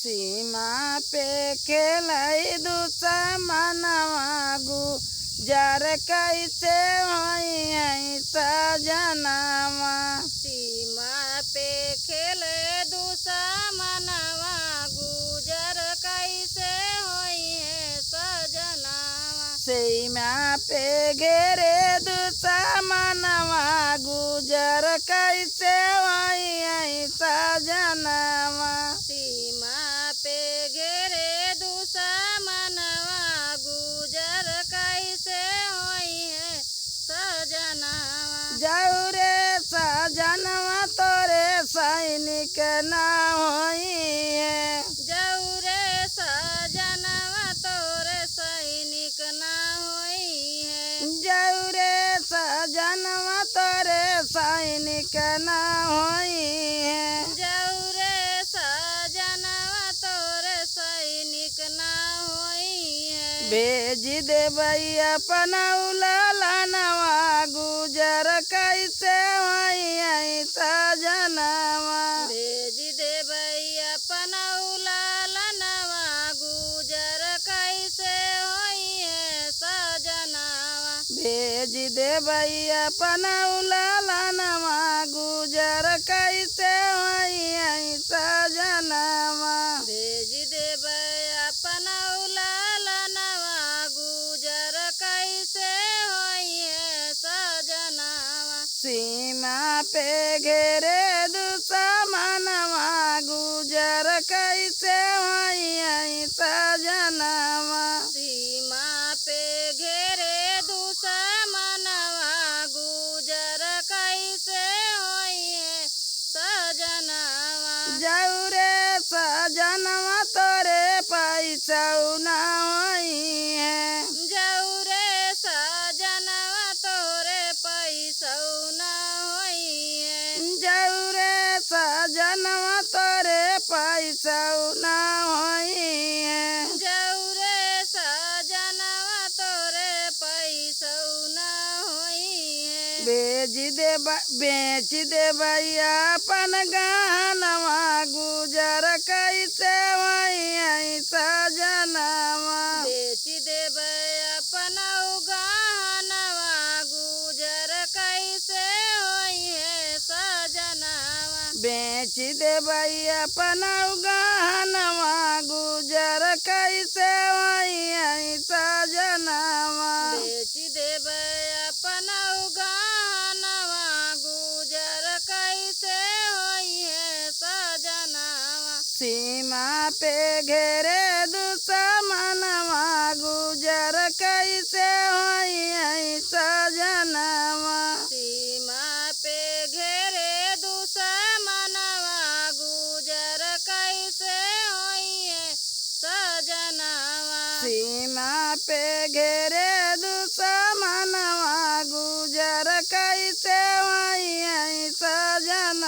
सीमा पे खेलाई दुश्मनवा गुजर कैसे होई है सजनवा। सीमा पे खेले दुश्मनवा गुजर कैसे होई है सजनवा। सीमा पे घेरे दुश्मनवा गुजर कैसे होई है सजनवा। सीमा पे घेरे दुश्मनवा गुजर कैसे होई है सजनवा। जाऊ रे सजनवा तोरे सैनिक ना होई है। जाऊ रे सजनवा तोरे सैनिक ना होई है। जाऊ रे सजनवा तोरे सैनिक ना होई है। जाऊ रे सजनवा तोरे सैनिक ना होई है। भेज देबई अपना उलालनवा गुजर कैसे होई है सजनवा। भेज देबई अपना उलालनवा गुजर कैसे होई है सजनवा। भेज देबई अपना उलालनवा गुजर कैसे होई है सजनवा। भेज देबई अपना उलालनवा गुजर कैसे होई है सजनवा। सीमा पे घेरे दुश्मनवा गुजर कैसे होई है सजनवा। सीमा पे घेरे दुश्मनवा गुजर कैसे होई है सजनवा। जाऊ रे सजनवा तोरे पैसा ना होई है। जाऊ रे सजनवा तोरे पैसा ना होई है। जाऊ रे सजनवा तोरे पैसा ना होई है। जाऊ रे सजनवा तोरे पैसा ना होई है। बेच देबई अपन गहनवा गुजर कैसे होई है सजनवा। बेच देबई अपना गहनवा गुजर कैसे होई है सजनवा। बेच देबई अपना गहनवा गुजर कैसे होई है सजनवा। बेच देबई अपना गहनवा गुजर कैसे होई है सजनवा। सीमा पे घेरे दुश्मनवा गुजर कैसे होई है सजनवा। सीमा पे घेरे दुश्मनवा गुजर कैसे होई है सजनवा। सीमा पे घेरे दुश्मनवा गुजर कैसे होई है सजनवा।